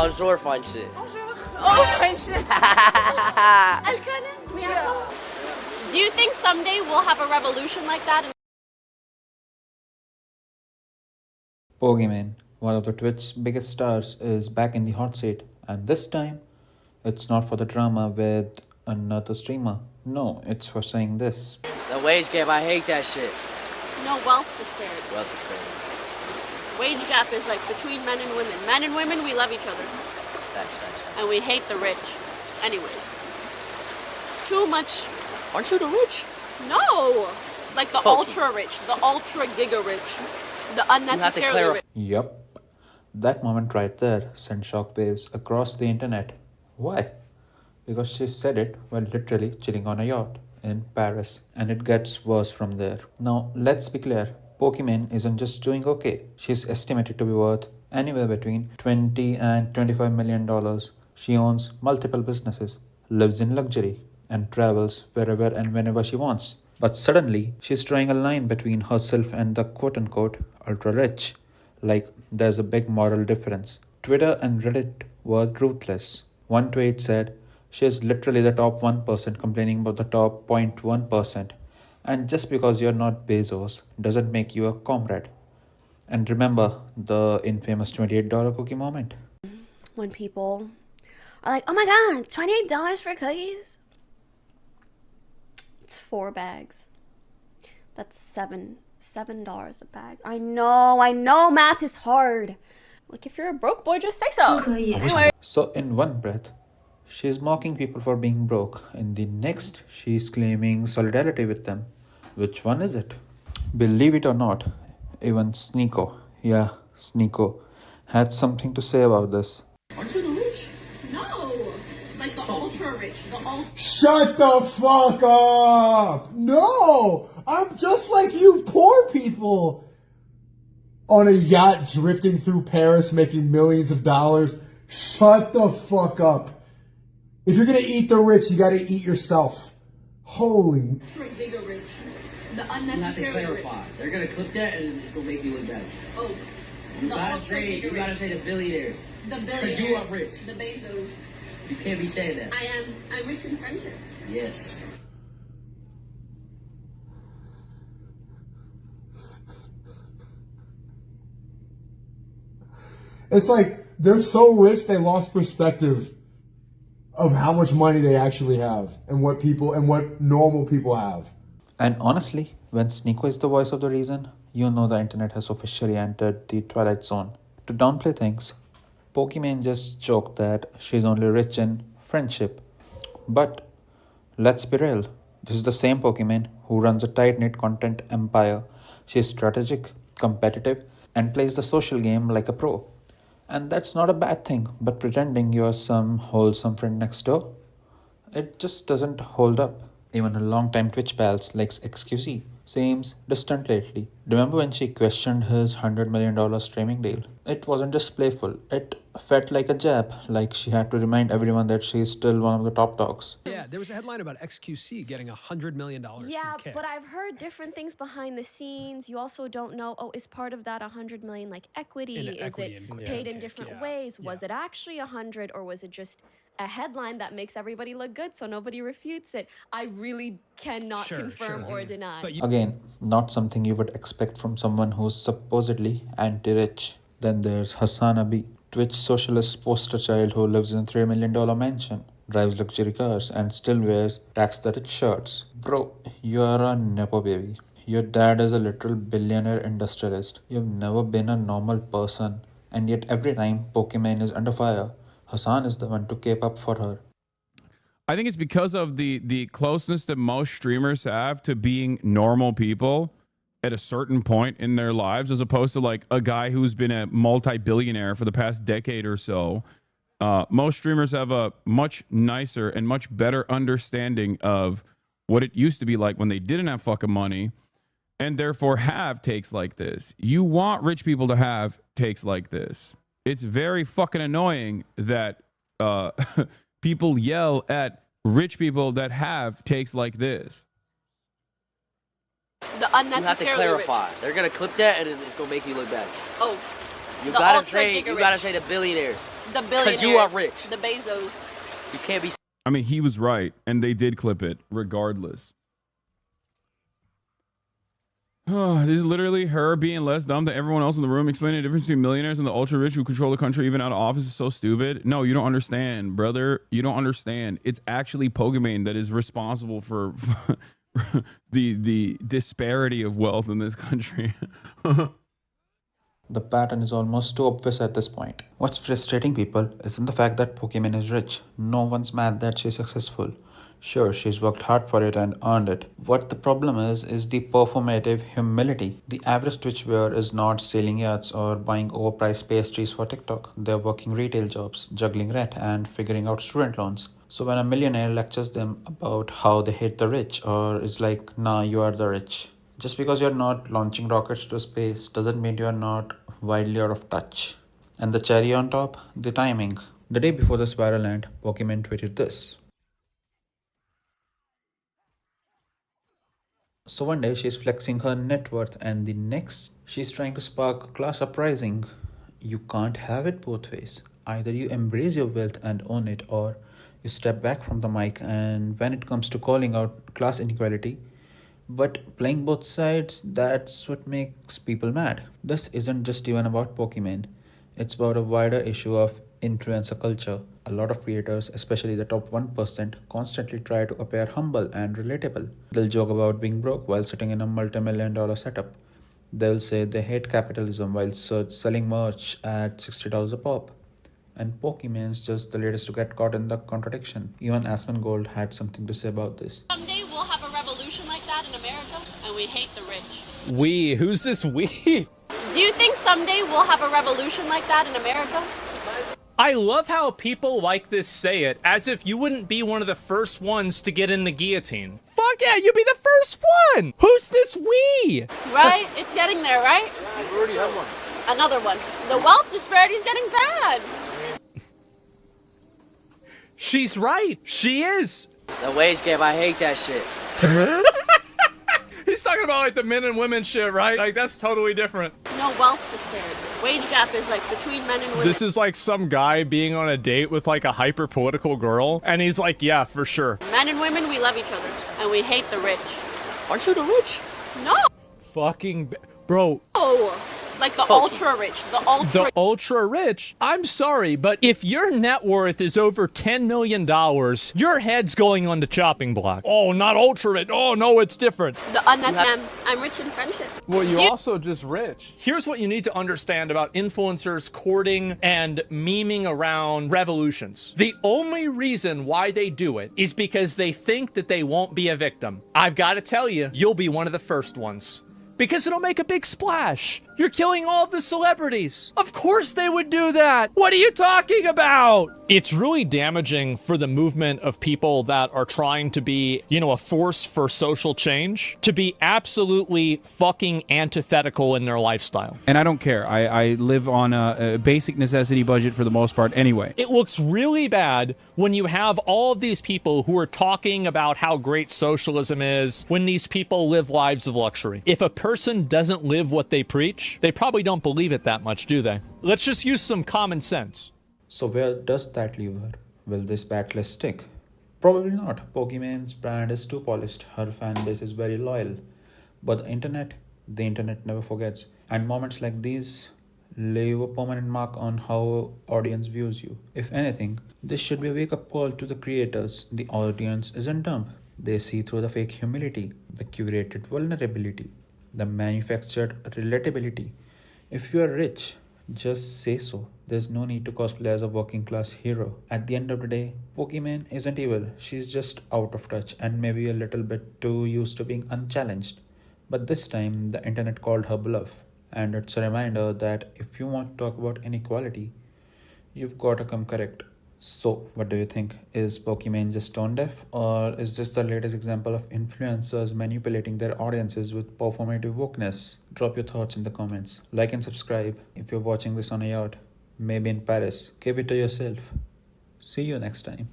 bonjour fine shit. Bonjour. Oh, fine shit. Do you think someday we'll have a revolution like that? Pokimane, one of the Twitch's biggest stars, is back in the hot seat, and this time, it's not for the drama with another streamer. No, it's for saying this. The wage gap, I hate that shit. No, wealth disparity. Wealth disparity. Wage gap is like between men and women. Men and women, we love each other. Facts. And we hate the rich. Anyways. Too much. Aren't you the rich? No! Like the ultra rich, the ultra giga rich, the unnecessarily rich. Yup. That moment right there sent shockwaves across the internet. Why? Because she said it while literally chilling on a yacht in Paris, and it gets worse from there. Now, let's be clear. Pokimane isn't just doing okay. She's estimated to be worth anywhere between $20 and $25 million. She owns multiple businesses, lives in luxury, and travels wherever and whenever she wants. But suddenly, she's drawing a line between herself and the quote-unquote ultra-rich. Like, there's a big moral difference. Twitter and Reddit were ruthless. One tweet said, "She's literally the top 1% complaining about the top 0.1%. And just because you're not Bezos doesn't make you a comrade." And remember the infamous $28 cookie moment? When people are like, oh my god, $28 for cookies? It's 4 bags. That's $7 a bag. I know math is hard. Like, if you're a broke boy, just say so. Anyway. So in one breath, she's mocking people for being broke. In the next, she's claiming solidarity with them. Which one is it? Believe it or not, even Sneeko, had something to say about this. Aren't you the rich? No! Like the ultra rich, Shut the fuck up! No! I'm just like you poor people! On a yacht drifting through Paris making millions of dollars. Shut the fuck up. If you're gonna eat the rich, you gotta eat yourself. Holy... Bigger rich. The You have to unnecessarily clarify. rich. They're gonna clip that and it's gonna make you look better. Oh. You gotta say the billionaires. The Because you are rich. The Bezos. You can't be saying that. I'm rich in friendship. Yes. It's like they're so rich they lost perspective of how much money they actually have and what normal people have. And honestly, when Sneeko is the voice of the reason, you know the internet has officially entered the twilight zone. To downplay things, Pokimane just joked that she's only rich in friendship. But let's be real, this is the same Pokimane who runs a tight-knit content empire. She's strategic, competitive, and plays the social game like a pro. And that's not a bad thing, but pretending you're some wholesome friend next door, it just doesn't hold up. Even her longtime Twitch pals like XQC seems distant lately. Remember when she questioned his $100 million streaming deal? It wasn't just playful, it felt like a jab, like she had to remind everyone that she's still one of the top dogs. Yeah, there was a headline about XQC getting $100 million Yeah, from Kik. but I've heard different things behind the scenes. You also don't know, is part of that 100 million like equity? Is it paid in different ways? Was it actually 100 or was it just a headline that makes everybody look good so nobody refutes it? I really cannot confirm or deny. Again, not something you would expect from someone who's supposedly anti-rich. Then there's Hassana B, Twitch socialist poster child who lives in a $3 million mansion, drives luxury cars, and still wears tax the rich shirts. Bro, you're a nepo baby. Your dad is a literal billionaire industrialist. You've never been a normal person. And yet every time Pokimane is under fire, Hassan is the one to cape up for her. I think it's because of the closeness that most streamers have to being normal people at a certain point in their lives, as opposed to like a guy who's been a multi-billionaire for the past decade or so. Most streamers have a much nicer and much better understanding of what it used to be like when they didn't have fucking money, and therefore have takes like this. You want rich people to have takes like this. It's very fucking annoying that people yell at rich people that have takes like this. The unnecessarily You have to clarify. They're gonna clip that and it's gonna make you look better. Oh. You The gotta ultra say, giga you gotta rich. say the billionaires. The billionaires. Because you are rich. The Bezos. You can't be. I mean, he was right, and they did clip it regardless. This is literally her being less dumb than everyone else in the room, explaining the difference between millionaires and the ultra rich who control the country even out of office is so stupid. No, you don't understand, brother. You don't understand. It's actually Pokimane that is responsible for the disparity of wealth in this country. The pattern is almost too obvious at this point. What's frustrating people isn't the fact that Pokimane is rich. No one's mad that she's successful. Sure, she's worked hard for it and earned it. What the problem is the performative humility. The average Twitch viewer is not sailing yachts or buying overpriced pastries for TikTok. They're working retail jobs, juggling rent, and figuring out student loans. So when a millionaire lectures them about how they hate the rich or is like, nah, you are the rich. Just because you're not launching rockets to space doesn't mean you're not widely out of touch. And the cherry on top, the timing. The day before the spiral end, Pokimane tweeted this. So one day she's flexing her net worth and the next she's trying to spark class uprising. You can't have it both ways. Either you embrace your wealth and own it, or you step back from the mic and when it comes to calling out class inequality, but playing both sides, that's what makes people mad. This isn't just even about Pokimane. It's about a wider issue of influencer culture. A lot of creators, especially the top 1%, constantly try to appear humble and relatable. They'll joke about being broke while sitting in a multi-million-dollar setup. They'll say they hate capitalism while selling merch at $60 a pop. And Pokimane's just the latest to get caught in the contradiction. Even Aspen Gold had something to say about this. Someday we'll have a revolution like that in America, and we hate the rich. We? Who's this we? Do you think someday we'll have a revolution like that in America? I love how people like this say it, as if you wouldn't be one of the first ones to get in the guillotine. Fuck yeah, you'd be the first one! Who's this we? Right? It's getting there, right? You already have one. Another one. The wealth disparity is getting bad. She's right. She is. The wage gap, I hate that shit. He's talking about like the men and women shit, right? Like that's totally different. No wealth disparity. Wage gap is like between men and women. This is like some guy being on a date with like a hyper political girl, and he's like, yeah, for sure. Men and women, we love each other, and we hate the rich. Aren't you the rich? No. Fucking bro. Oh, like the ultra rich, The ultra rich? I'm sorry, but if your net worth is over $10 million, your head's going on the chopping block. Oh, not ultra rich. Oh, no, it's different. The unnecessary. I'm rich in friendship. Well, you also just rich. Here's what you need to understand about influencers courting and memeing around revolutions. The only reason why they do it is because they think that they won't be a victim. I've got to tell you, you'll be one of the first ones. Because it'll make a big splash. You're killing all of the celebrities. Of course they would do that. What are you talking about? It's really damaging for the movement of people that are trying to be, you know, a force for social change, to be absolutely fucking antithetical in their lifestyle. And I don't care. I live on a basic necessity budget for the most part anyway. It looks really bad when you have all of these people who are talking about how great socialism is when these people live lives of luxury. If a person doesn't live what they preach, they probably don't believe it that much, do they? Let's just use some common sense. So where does that leave her? Will this backlash stick? Probably not. Pokimane's brand is too polished. Her fan base is very loyal. But the internet never forgets. And moments like these leave a permanent mark on how audience views you. If anything, this should be a wake-up call to the creators. The audience isn't dumb. They see through the fake humility, the curated vulnerability, the manufactured relatability. If you are rich, just say so. There's no need to cosplay as a working class hero. At the end of the day, Pokimane isn't evil. She's just out of touch and maybe a little bit too used to being unchallenged. But this time, the internet called her bluff. And it's a reminder that if you want to talk about inequality, you've got to come correct. So, what do you think? Is Pokimane just tone deaf? Or is this the latest example of influencers manipulating their audiences with performative wokeness? Drop your thoughts in the comments. Like and subscribe if you're watching this on a yacht, maybe in Paris. Keep it to yourself. See you next time.